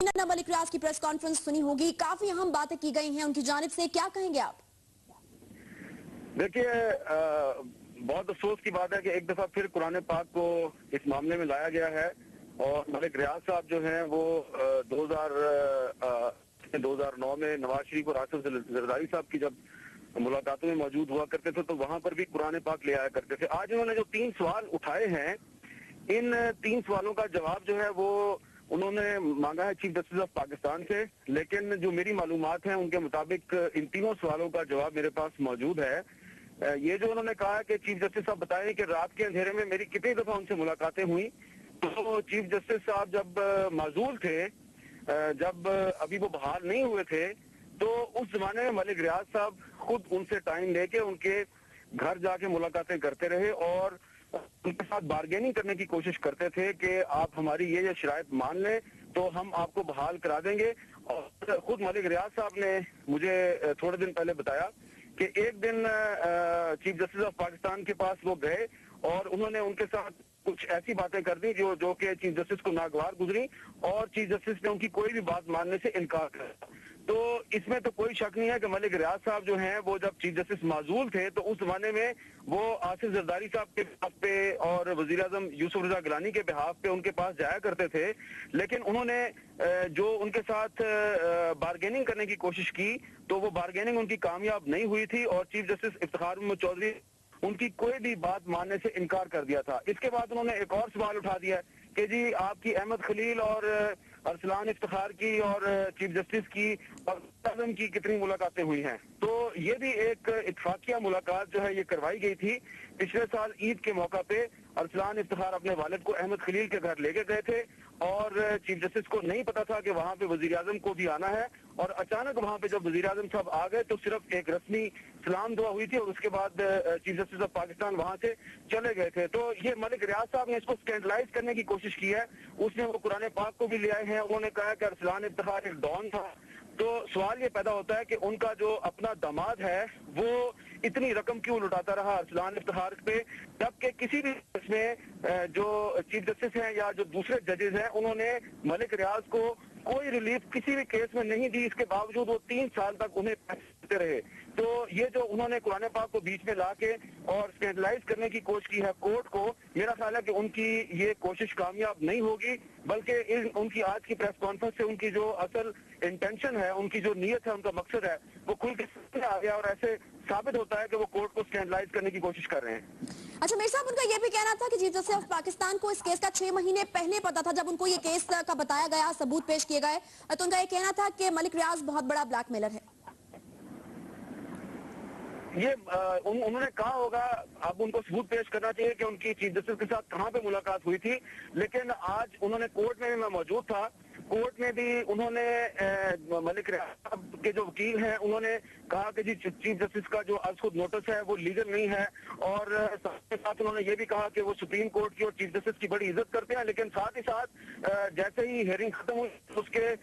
नन्ना मलिक रियाज की press conference सुनी होगी, काफी अहम बातें की गई हैं उनकी जानिब से, क्या कहेंगे आप? देखिए, बहुत अफसोस की बात है कि एक दफा फिर कुरान पाक को इस मामले में लाया गया है और मलिक रियाज साहब जो हैं वो 2009 में नवाज शरीफ और आसिफ जरदारी साहब की जब मुलाकातों में मौजूद हुआ करते थे तो वहां पर भी कुरान पाक ले आया करते थे। आज उन्होंने जो 3 सवाल उठाए हैं, इन 3 सवालों का जवाब जो है वो उन्होंने मांगा है चीफ जस्टिस ऑफ पाकिस्तान से, लेकिन जो मेरी मालूमात है उनके मुताबिक इन तीनों सवालों का जवाब मेरे पास मौजूद है। ये जो उन्होंने कहा है कि चीफ जस्टिस साहब बताएं कि रात के अंधेरे में मेरी कितनी दफा उनसे मुलाकातें हुई, तो चीफ जस्टिस साहब जब माजूल थे, जब अभी वो बहाल नहीं हुए थे, तो उस जमाने में मलिक रियाज साहब खुद उनसे टाइम लेके उनके घर जाके मुलाकातें करते रहे और उनके साथ बार्गेनिंग करने की कोशिश करते थे कि आप हमारी ये शराइत मान लें तो हम आपको बहाल करा देंगे। और खुद मलिक रियाज साहब ने मुझे थोड़े दिन पहले बताया कि एक दिन चीफ जस्टिस ऑफ पाकिस्तान के पास वो गए और उन्होंने उनके साथ कुछ ऐसी बातें कर दी जो कि चीफ जस्टिस को नागवार गुजरी और चीफ जस्टिस ने उनकी कोई भी बात मानने से इनकार किया। तो इसमें तो कोई शक नहीं है कि मलिक रियाज साहब जो हैं वो जब चीफ जस्टिस माजूल थे तो उस जमाने में वो आसिफ जरदारी साहब के बिहाफ पे और वजीर आजम यूसुफ रजा गिलानी के बिहाफ पे उनके पास जाया करते थे, लेकिन उन्होंने जो उनके साथ बार्गेनिंग करने की कोशिश की तो वो बार्गेनिंग उनकी कामयाब नहीं हुई थी और चीफ जस्टिस इफ्तिखार महमूद चौधरी उनकी कोई भी बात मानने से इनकार कर दिया था। इसके बाद उन्होंने एक और सवाल उठा दिया कि जी आपकी अहमद खलील और अरसलान इफ्तिखार की और चीफ जस्टिस की और आजम की कितनी मुलाकातें हुई हैं। तो ये भी एक इत्तफाकिया मुलाकात जो है ये करवाई गई थी। पिछले साल ईद के मौका पे अरसलान इफ्तिखार अपने वालिद को अहमद खलील के घर लेके गए थे और चीफ जस्टिस को नहीं पता था कि वहां पे वजीर आजम को भी आना है और अचानक वहां पे जब वजीर आजम साहब आ गए तो सिर्फ एक रस्मी सलाम दुआ हुई थी और उसके बाद चीफ जस्टिस ऑफ पाकिस्तान वहां से चले गए थे। तो ये मलिक रियाज साहब ने इसको स्कैंडलाइज करने की कोशिश की है। उसने वो कुरान पाक को भी ले आए हैं। उन्होंने कहा कि अरसलान इफ्तिखार एक डॉन था। तो सवाल ये पैदा होता है कि उनका जो अपना दामाद है वो इतनी रकम क्यों लुटाता रहा अरसलान इफ्तिखार पे, जबकि किसी भी केस में जो चीफ जस्टिस हैं या जो दूसरे जजेस हैं उन्होंने मलिक रियाज को कोई रिलीफ किसी भी केस में नहीं दी। इसके बावजूद वो 3 साल तक उन्हें पैसे देते रहे। तो ये जो उन्होंने कुरान पाक को बीच में लाके और स्कैंडलाइज करने की कोशिश की है कोर्ट को, मेरा ख्याल है कि उनकी ये कोशिश कामयाब नहीं होगी, बल्कि उनकी आज की प्रेस कॉन्फ्रेंस से उनकी जो असल इंटेंशन है, उनकी जो नीयत है, उनका मकसद है, वो खुल के सामने आ गया और ऐसे साबित होता है कि वो कोर्ट को स्कैंडलाइज करने की कोशिश कर रहे हैं। अच्छा मीर साहब, उनका ये भी कहना था कि चीफ जस्टिस ऑफ पाकिस्तान को इस केस का 6 महीने पहले पता था। जब उनको ये केस का बताया गया, सबूत पेश किए गए, तो उनका ये कहना था कि मलिक रियाज बहुत बड़ा ब्लैकमेलर है। ये उन्होंने कहा होगा, अब उनको सबूत पेश करना चाहिए कि उनकी चीफ जस्टिस के साथ कहां पे मुलाकात हुई थी। लेकिन आज उन्होंने कोर्ट में भी मैं मौजूद था, कोर्ट में भी उन्होंने मलिक रियाज के जो वकील हैं उन्होंने कहा कि जी चीफ जस्टिस का जो आज खुद नोटिस है वो लीगल नहीं है और साथ ही साथ उन्होंने ये भी कहा कि वो सुप्रीम कोर्ट की और चीफ जस्टिस की बड़ी इज्जत करते हैं। लेकिन साथ ही साथ जैसे ही हियरिंग खत्म हुई उसके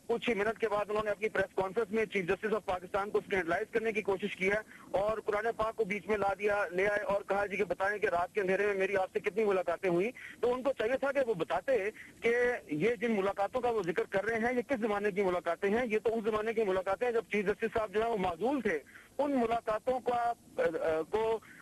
कुछ ही मिनट के बाद उन्होंने अपनी प्रेस कॉन्फ्रेंस में चीफ जस्टिस ऑफ पाकिस्तान को स्कैंडलाइज करने की कोशिश की है और कुरान पाक को बीच में ले आए और कहा जी कि बताएं कि रात के अंधेरे में मेरी आपसे कितनी मुलाकातें हुई। तो उनको चाहिए था कि वो बताते कि ये जिन मुलाकातों का वो जिक्र कर रहे हैं ये किस जमाने की मुलाकातें हैं। ये तो उस जमाने की मुलाकातें हैं जब चीफ जस्टिस साहब जो है वो माजूल थे। उन मुलाकातों को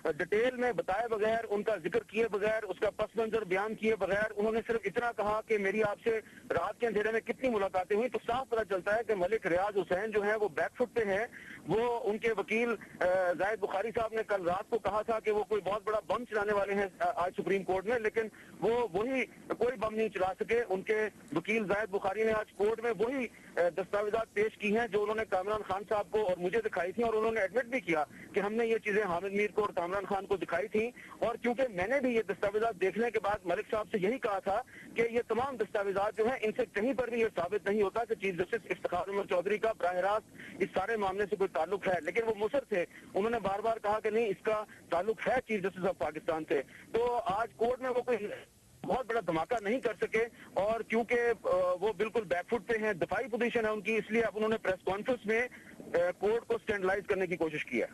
डिटेल में बताए बगैर, उनका जिक्र किए बगैर, उसका पस मंजर बयान किए बगैर उन्होंने सिर्फ इतना कहा कि मेरी आपसे रात के अंधेरे में कितनी मुलाकातें हुई, तो साफ पता चलता है कि मलिक रियाज हुसैन जो है वो बैकफुट पे है। वो उनके वकील जाहिद बुखारी साहब ने कल रात को कहा था कि वो कोई बहुत बड़ा बम चलाने वाले हैं आज सुप्रीम कोर्ट में, लेकिन वो वही कोई बम नहीं चला सके। उनके वकील जाहिद बुखारी ने आज कोर्ट में वही दस्तावेजात पेश की हैं जो उन्होंने कामरान खान साहब को और मुझे दिखाई थी और उन्होंने एडमिट भी किया कि हमने ये चीजें हामिद मीर को और कामरान खान को दिखाई थी। और क्योंकि मैंने भी ये दस्तावेजात देखने के बाद मलिक साहब से यही कहा था कि ये तमाम दस्तावेजात जो हैं इनसे कहीं पर भी ये साबित नहीं होता कि चीफ जस्टिस इफ्तिखार महमूद चौधरी का बराह रास्त इस सारे मामले से कोई ताल्लुक है। लेकिन वो मुसर थे, उन्होंने बार बार कहा कि नहीं इसका ताल्लुक है चीफ जस्टिस ऑफ पाकिस्तान से। तो आज कोर्ट में वो कोई बहुत बड़ा धमाका नहीं कर सके और क्योंकि वो बिल्कुल बैकफुट पे हैं, दफाई पोजीशन है उनकी, इसलिए अब उन्होंने प्रेस कॉन्फ्रेंस में कोर्ट को स्टैंडलाइज करने की कोशिश की है।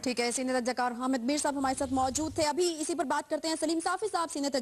ठीक है, सीनियर जजकार हामिद मीर साहब हमारे साथ मौजूद थे। अभी इसी पर बात करते हैं। सलीम साफी साहब, सीनियर